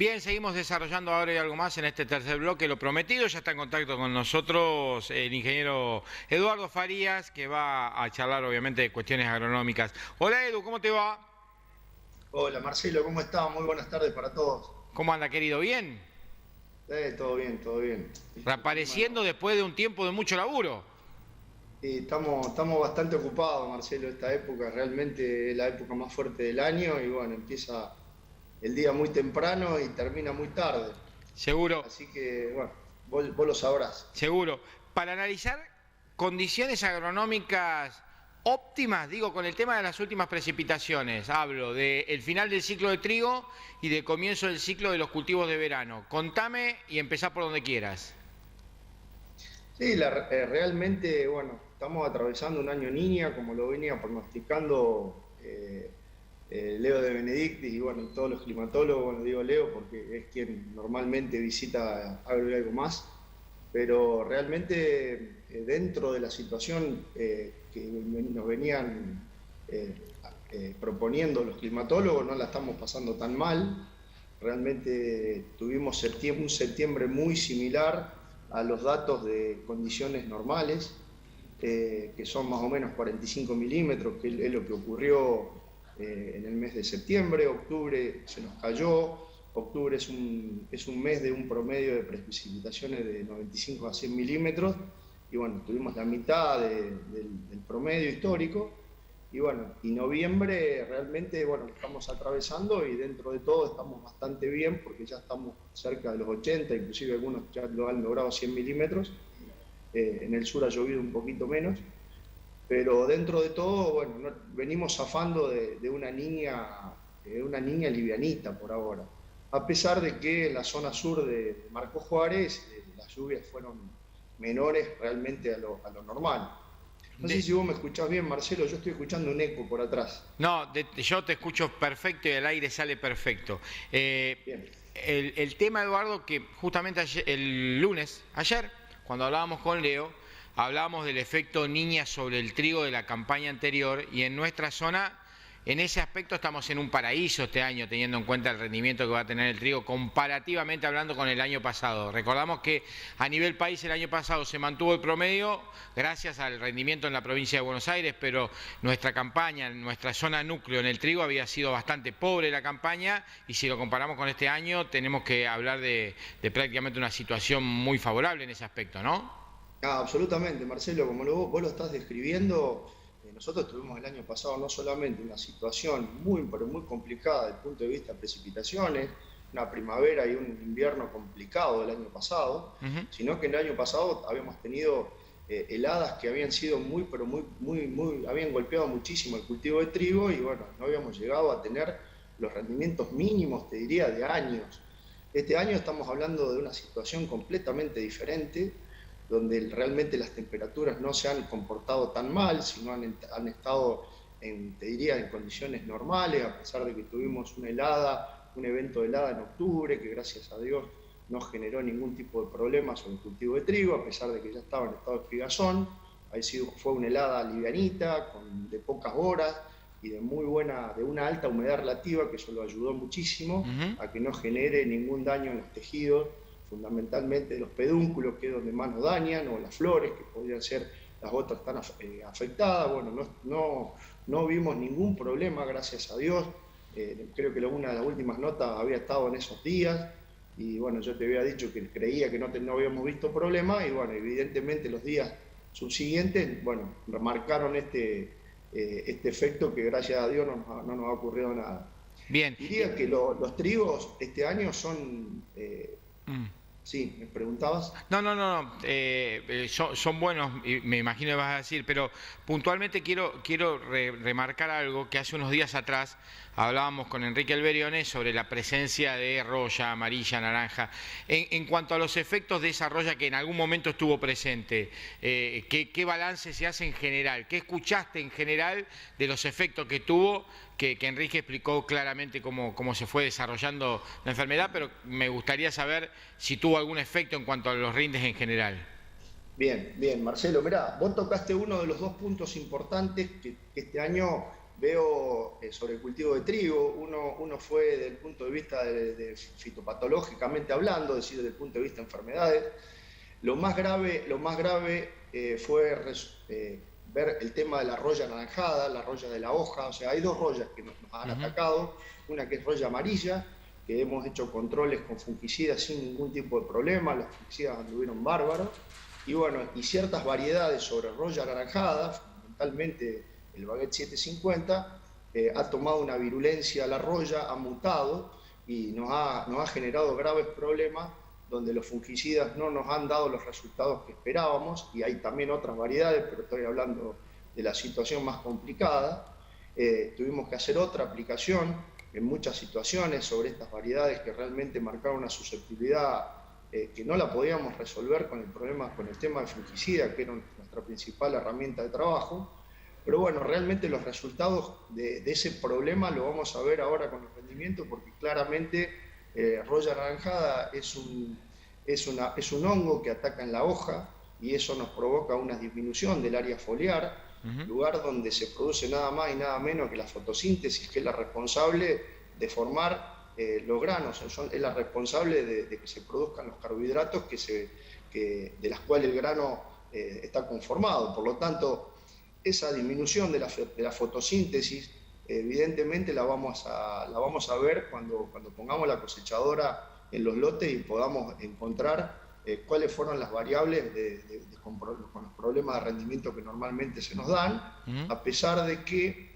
Bien, seguimos desarrollando ahora y algo más en este tercer bloque. Lo prometido, ya está en contacto con nosotros el ingeniero Eduardo Farías, que va a charlar obviamente de cuestiones agronómicas. Hola Edu, ¿cómo te va? Hola Marcelo, ¿cómo estás? Muy buenas tardes para todos. ¿Cómo anda, querido? ¿Bien? Todo bien, todo bien. El clima Reapareciendo después de un tiempo de mucho laburo. estamos bastante ocupados, Marcelo, esta época realmente es la época más fuerte del año y bueno, empieza el día muy temprano y termina muy tarde. Seguro, Así que bueno, vos lo sabrás. seguro. Para analizar condiciones agronómicas óptimas, digo, con el tema de las últimas precipitaciones, hablo del final del ciclo de trigo y del comienzo del ciclo de los cultivos de verano. Contame y empezá por donde quieras. Sí, realmente, bueno, estamos atravesando un año niña, como lo venía pronosticando Leo de Benedictis y bueno, todos los climatólogos, bueno, digo Leo porque es quien normalmente visita Agro y Algo Más, pero realmente dentro de la situación que nos venían eh, proponiendo los climatólogos, no la estamos pasando tan mal. Realmente tuvimos un septiembre muy similar a los datos de condiciones normales, que son más o menos 45 milímetros, que es lo que ocurrió en el mes de septiembre. Octubre se nos cayó. Octubre es un mes de un promedio de precipitaciones de 95 a 100 milímetros, y bueno, tuvimos la mitad del promedio histórico. Y bueno, y noviembre realmente, bueno, lo estamos atravesando y dentro de todo estamos bastante bien porque ya estamos cerca de los 80, inclusive algunos ya lo han logrado 100 milímetros. En el sur ha llovido un poquito menos, pero dentro de todo, bueno, venimos zafando de una niña livianita por ahora. A pesar de que en la zona sur de Marcos Juárez las lluvias fueron menores realmente a lo normal. No sé De- si vos me escuchás bien, Marcelo, yo estoy escuchando un eco por atrás. no, yo te escucho perfecto y el aire sale perfecto. Bien. El tema, Eduardo, que justamente el lunes, ayer, cuando hablábamos con Leo, hablábamos del efecto niña sobre el trigo de la campaña anterior y en nuestra zona, en ese aspecto estamos en un paraíso este año, teniendo en cuenta el rendimiento que va a tener el trigo comparativamente hablando con el año pasado. Recordamos que a nivel país el año pasado se mantuvo el promedio gracias al rendimiento en la provincia de Buenos Aires, pero nuestra campaña, nuestra zona núcleo en el trigo había sido bastante pobre la campaña y si lo comparamos con este año tenemos que hablar de prácticamente una situación muy favorable en ese aspecto, ¿no? Absolutamente, Marcelo, como vos lo estás describiendo, nosotros tuvimos el año pasado no solamente una situación muy, pero muy complicada desde el punto de vista de precipitaciones, una primavera y un invierno complicado el año pasado, Ujú. sino que el año pasado habíamos tenido heladas que habían sido muy, pero muy, habían golpeado muchísimo el cultivo de trigo y bueno, no habíamos llegado a tener los rendimientos mínimos, te diría, de años. Este año estamos hablando de una situación completamente diferente, donde realmente las temperaturas no se han comportado tan mal, sino han estado, te diría, en condiciones normales, a pesar de que tuvimos una helada, un evento de helada en octubre, que gracias a Dios no generó ningún tipo de problema sobre el cultivo de trigo, a pesar de que ya estaba en estado de espigazón. Fue una helada livianita, de pocas horas y de una alta humedad relativa, que eso lo ayudó muchísimo Ujú. a que no genere ningún daño en los tejidos, fundamentalmente los pedúnculos, que es donde más nos dañan, o las flores, que podrían ser las otras están afectadas. Bueno, no vimos ningún problema, gracias a Dios. Creo que una de las últimas notas había estado en esos días, y bueno, yo te había dicho que creía que no habíamos visto problema, y bueno, evidentemente los días subsiguientes, bueno, remarcaron este efecto que gracias a Dios no nos ha ocurrido nada. Bien. Diría que los trigos este año son, Mm. sí, me preguntabas. No, no, no, no. Son buenos, y me imagino que vas a decir, pero puntualmente quiero remarcar algo que hace unos días atrás hablábamos con Enrique Alberione sobre la presencia de roya, amarilla, naranja. En cuanto a los efectos de esa roya que en algún momento estuvo presente, ¿qué balance se hace en general? ¿Qué escuchaste en general de los efectos que tuvo? Que Enrique explicó claramente cómo se fue desarrollando la enfermedad, pero me gustaría saber si tuvo algún efecto en cuanto a los rindes en general. Bien, bien, Marcelo, mirá, vos tocaste uno de los dos puntos importantes que este año veo sobre el cultivo de trigo, uno fue desde el punto de vista de fitopatológicamente hablando, es decir, desde el punto de vista de enfermedades. Lo más grave fue ver el tema de la roya anaranjada, la roya de la hoja. O sea, hay dos royas que nos han atacado, una que es roya amarilla, que hemos hecho controles con fungicidas sin ningún tipo de problema, los fungicidas anduvieron bárbaros, y bueno, y ciertas variedades sobre roya anaranjada, fundamentalmente el Baguette 750, ha tomado una virulencia a la roya, ha mutado y nos ha generado graves problemas donde los fungicidas no nos han dado los resultados que esperábamos, y hay también otras variedades, pero estoy hablando de la situación más complicada. Tuvimos que hacer otra aplicación en muchas situaciones sobre estas variedades que realmente marcaron una susceptibilidad que no la podíamos resolver con el tema de fungicida, que era nuestra principal herramienta de trabajo. Pero bueno, realmente los resultados de ese problema lo vamos a ver ahora con los rendimientos, porque claramente roya anaranjada es un hongo que ataca en la hoja, y eso nos provoca una disminución del área foliar, lugar donde se produce nada más y nada menos que la fotosíntesis, que es la responsable de formar los granos, es la responsable de que se produzcan los carbohidratos de las cuales el grano está conformado. Por lo tanto, esa disminución de la fotosíntesis, evidentemente la vamos a ver cuando pongamos la cosechadora en los lotes y podamos encontrar cuáles fueron las variables con los problemas de rendimiento que normalmente se nos dan, a pesar de que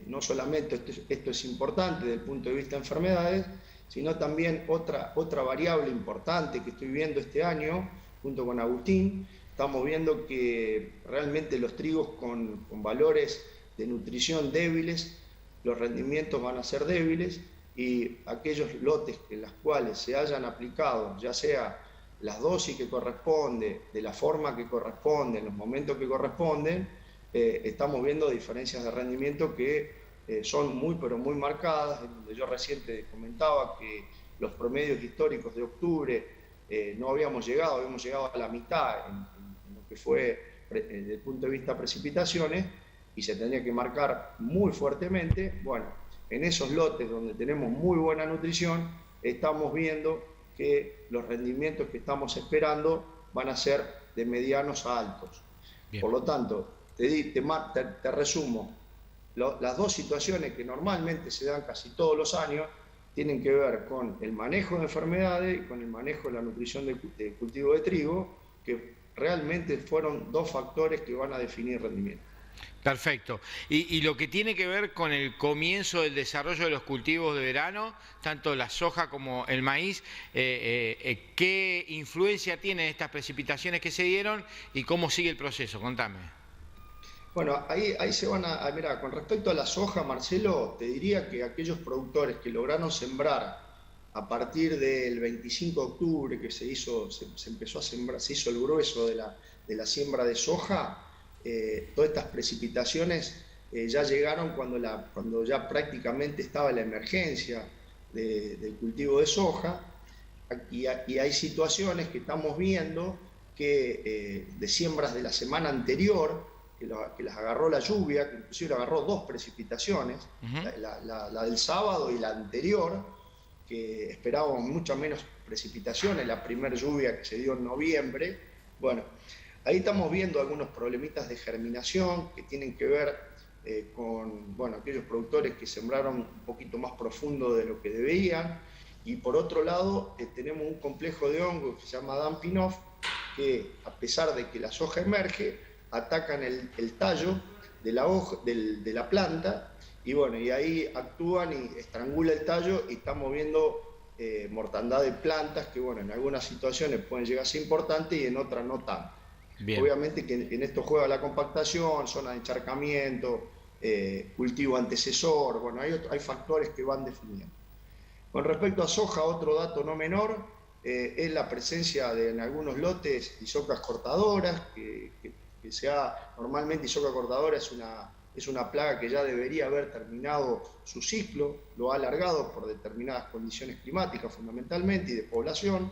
no solamente esto es importante desde el punto de vista de enfermedades, sino también otra variable importante que estoy viendo este año, junto con Agustín. Estamos viendo que realmente los trigos con valores de nutrición débiles, los rendimientos van a ser débiles, y aquellos lotes en los cuales se hayan aplicado, ya sea las dosis que corresponde, de la forma que corresponde, en los momentos que corresponden, estamos viendo diferencias de rendimiento que son muy, pero muy marcadas, donde yo reciente comentaba que los promedios históricos de octubre no habíamos llegado a la mitad en lo que fue desde el punto de vista de precipitaciones, y se tenía que marcar muy fuertemente. Bueno, en esos lotes donde tenemos muy buena nutrición, estamos viendo que los rendimientos que estamos esperando van a ser de medianos a altos. Bien. Por lo tanto, te resumo, las dos situaciones que normalmente se dan casi todos los años tienen que ver con el manejo de enfermedades y con el manejo de la nutrición de cultivo de trigo, que realmente fueron dos factores que van a definir rendimiento. Perfecto. Y lo que tiene que ver con el comienzo del desarrollo de los cultivos de verano, tanto la soja como el maíz, ¿qué influencia tienen estas precipitaciones que se dieron y cómo sigue el proceso? Contame. Bueno, ahí se van a... Mira, con respecto a la soja, Marcelo, te diría que aquellos productores que lograron sembrar a partir del 25 de octubre, que se empezó a sembrar, se hizo el grueso de la siembra de soja, todas estas precipitaciones ya llegaron cuando ya prácticamente estaba la emergencia del cultivo de soja, y hay situaciones que estamos viendo que de siembras de la semana anterior, que las agarró la lluvia, que inclusive agarró dos precipitaciones, la del sábado y la anterior, que esperábamos muchas menos precipitaciones, la primera lluvia que se dio en noviembre. Bueno, ahí estamos viendo algunos problemitas de germinación que tienen que ver con aquellos productores que sembraron un poquito más profundo de lo que debían. Y por otro lado, tenemos un complejo de hongos que se llama Dampinov, que a pesar de que la soja emerge, atacan el tallo de la planta, y ahí actúan y estrangula el tallo, y estamos viendo mortandad de plantas que en algunas situaciones pueden llegar a ser importantes y en otras no tanto. Bien. Obviamente que en esto juega la compactación, zona de encharcamiento, cultivo antecesor, hay factores que van definiendo. Con respecto a soja, otro dato no menor es la presencia en algunos lotes isocas cortadoras, normalmente isoca cortadora es una plaga que ya debería haber terminado su ciclo, lo ha alargado por determinadas condiciones climáticas fundamentalmente y de población.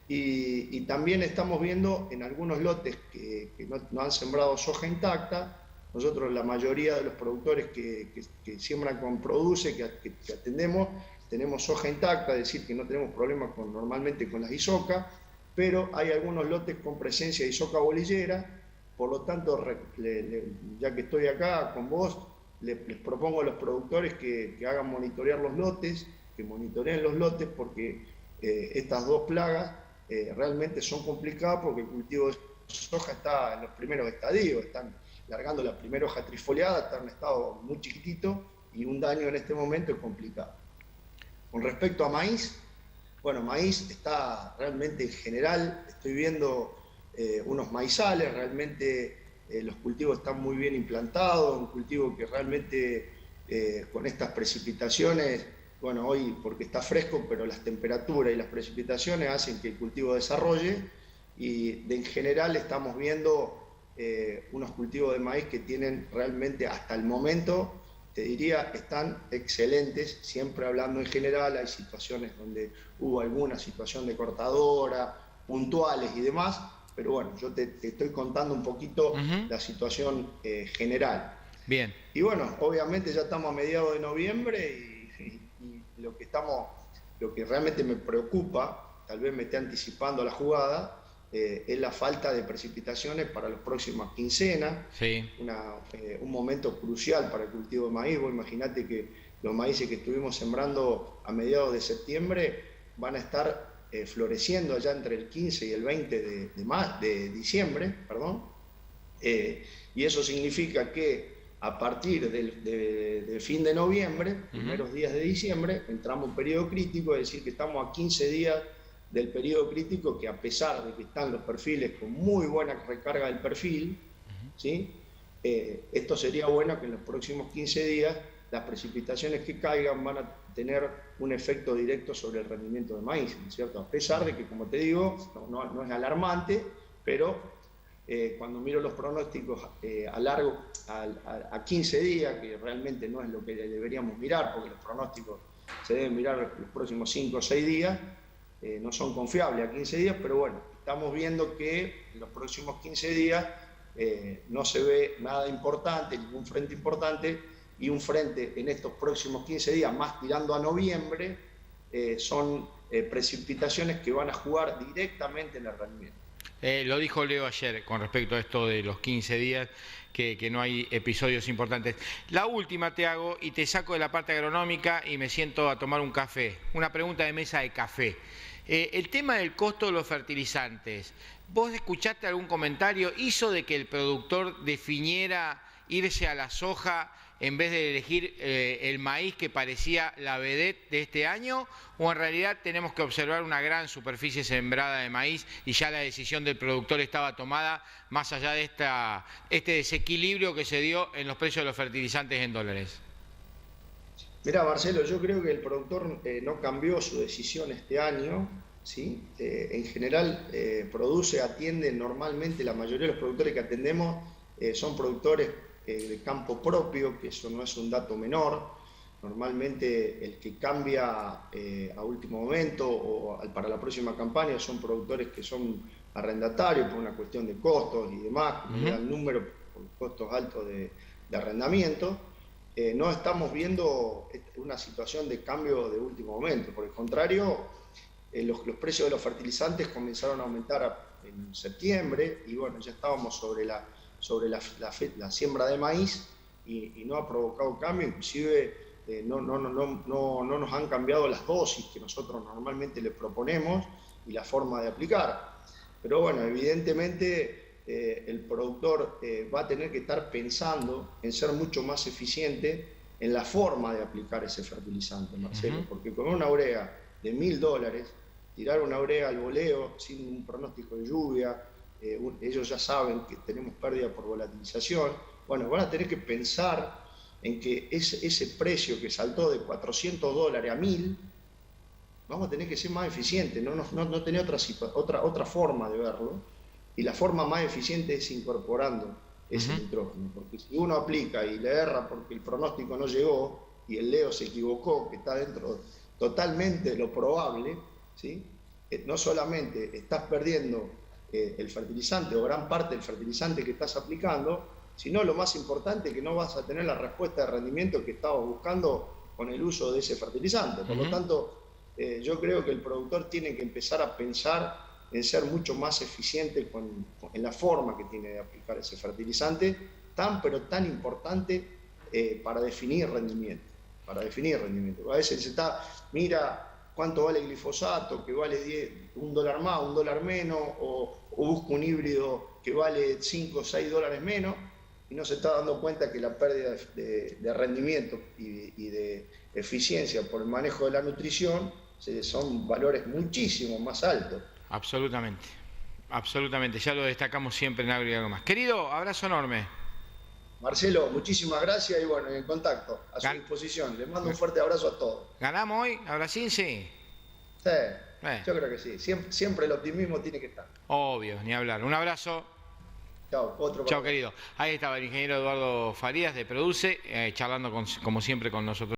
Y también estamos viendo en algunos lotes que no han sembrado soja intacta, nosotros la mayoría de los productores que siembran con Produce, que atendemos, tenemos soja intacta, es decir, que no tenemos problemas normalmente con las isoca, pero hay algunos lotes con presencia de isoca bolillera, por lo tanto, ya que estoy acá con vos, les propongo a los productores que hagan monitorear los lotes, que monitoreen los lotes, porque estas dos plagas realmente son complicadas, porque el cultivo de soja está en los primeros estadios, están largando la primera hoja trifoliada, está en un estado muy chiquitito, y un daño en este momento es complicado. Con respecto a maíz, bueno, maíz está realmente en general, estoy viendo unos maizales, realmente los cultivos están muy bien implantados, un cultivo que realmente con estas precipitaciones, bueno, hoy porque está fresco, pero las temperaturas y las precipitaciones hacen que el cultivo desarrolle, y en general estamos viendo unos cultivos de maíz que tienen realmente hasta el momento, te diría, están excelentes. Siempre hablando en general, hay situaciones donde hubo alguna situación de cortadora, puntuales y demás, pero bueno, yo te estoy contando un poquito la situación general. Bien. Y bueno, obviamente ya estamos a mediados de noviembre y lo que realmente me preocupa, tal vez me esté anticipando a la jugada, es la falta de precipitaciones para las próximas quincenas. Sí. Un momento crucial para el cultivo de maíz. Vos imaginate que los maíces que estuvimos sembrando a mediados de septiembre van a estar floreciendo allá entre el 15 y el 20 de diciembre, y eso significa que a partir del fin de noviembre, primeros días de diciembre, entramos en un periodo crítico, es decir, que estamos a 15 días del periodo crítico, que a pesar de que están los perfiles con muy buena recarga del perfil, ¿sí? Esto sería bueno que en los próximos 15 días las precipitaciones que caigan van a tener un efecto directo sobre el rendimiento de maíz, ¿no es cierto? A pesar de que, como te digo, no es alarmante, pero cuando miro los pronósticos a 15 días, que realmente no es lo que deberíamos mirar, porque los pronósticos se deben mirar los próximos 5 o 6 días, no son confiables a 15 días, pero bueno, estamos viendo que en los próximos 15 días no se ve nada importante, ningún frente importante, y un frente en estos próximos 15 días, más tirando a noviembre, son precipitaciones que van a jugar directamente en el rendimiento. Lo dijo Leo ayer con respecto a esto de los 15 días, que no hay episodios importantes. La última te hago y te saco de la parte agronómica y me siento a tomar un café. Una pregunta de mesa de café. El tema del costo de los fertilizantes. ¿Vos escuchaste algún comentario? ¿Hizo de que el productor definiera irse a la soja en vez de elegir el maíz, que parecía la vedette de este año? ¿O en realidad tenemos que observar una gran superficie sembrada de maíz y ya la decisión del productor estaba tomada, más allá de este desequilibrio que se dio en los precios de los fertilizantes en dólares? Mirá, Marcelo, yo creo que el productor no cambió su decisión este año, ¿sí? En general, atiende normalmente, la mayoría de los productores que atendemos son productores de campo propio, que eso no es un dato menor. Normalmente el que cambia a último momento o para la próxima campaña son productores que son arrendatarios por una cuestión de costos y demás, como le dan número por los costos altos de arrendamiento. No estamos viendo una situación de cambio de último momento, por el contrario, los precios de los fertilizantes comenzaron a aumentar en septiembre y bueno, ya estábamos sobre la siembra de maíz y no ha provocado cambio, inclusive no nos han cambiado las dosis que nosotros normalmente les proponemos y la forma de aplicar. Pero bueno, evidentemente el productor va a tener que estar pensando en ser mucho más eficiente en la forma de aplicar ese fertilizante, Marcelo, porque con una urea de $1000, tirar una urea al voleo sin un pronóstico de lluvia, ellos ya saben que tenemos pérdida por volatilización, bueno, van a tener que pensar en que ese precio que saltó de $400 a $1000, vamos a tener que ser más eficientes, no tener otra forma de verlo. Y la forma más eficiente es incorporando ese nitrógeno, porque si uno aplica y le erra porque el pronóstico no llegó y el Leo se equivocó, que está dentro totalmente de lo probable, ¿sí? No solamente estás perdiendo el fertilizante o gran parte del fertilizante que estás aplicando, sino lo más importante, que no vas a tener la respuesta de rendimiento que estabas buscando con el uso de ese fertilizante. Por lo tanto, yo creo que el productor tiene que empezar a pensar en ser mucho más eficiente en la forma que tiene de aplicar ese fertilizante, pero tan importante para definir rendimiento. A veces mira cuánto vale el glifosato, que vale $1 más, $1 menos, o busca un híbrido que vale $5 o $6 menos, y no se está dando cuenta que la pérdida de rendimiento y de eficiencia por el manejo de la nutrición son valores muchísimo más altos. Absolutamente, absolutamente. Ya lo destacamos siempre en Agro y Algo Más. Querido, abrazo enorme. Marcelo, muchísimas gracias y bueno, en contacto, a su disposición. Les mando un fuerte abrazo a todos. ¿Ganamos hoy a Brasil? Sí. Sí, yo creo que sí. Siempre el optimismo tiene que estar. Obvio, ni hablar. Un abrazo. Chao, Chao, querido. Ahí estaba el ingeniero Eduardo Farías de Produce, charlando como siempre con nosotros.